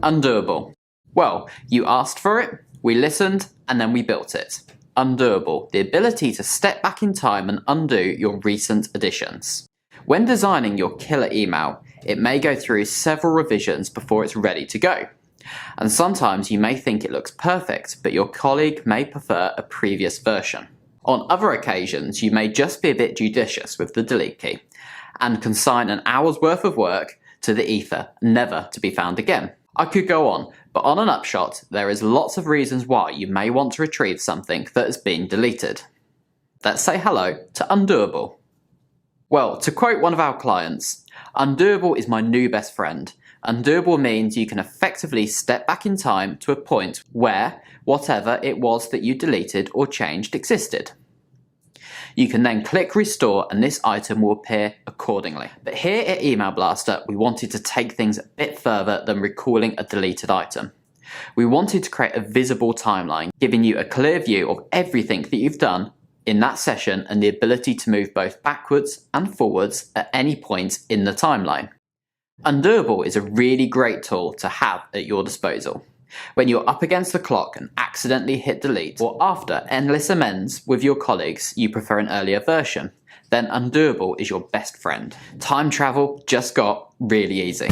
Undoable. Well, you asked for it, we listened, and then we built it. Undoable, the ability to step back in time and undo your recent additions. When designing your killer email, it may go through several revisions before it's ready to go. And sometimes you may think it looks perfect, but your colleague may prefer a previous version. On other occasions, you may just be a bit judicious with the delete key and consign an hour's worth of work to the ether, never to be found again. I could go on, but on an upshot, there is lots of reasons why you may want to retrieve something that has been deleted. Let's say hello to Undoable. Well, to quote one of our clients, Undoable is my new best friend. Undoable means you can effectively step back in time to a point where whatever it was that you deleted or changed existed. You can then click restore and this item will appear accordingly. But here at Email Blaster, we wanted to take things a bit further than recalling a deleted item. We wanted to create a visible timeline, giving you a clear view of everything that you've done in that session and the ability to move both backwards and forwards at any point in the timeline. Undoable is a really great tool to have at your disposal. When you're up against the clock and accidentally hit delete, or after endless amends with your colleagues you prefer an earlier version, then Undoable is your best friend. Time travel just got really easy.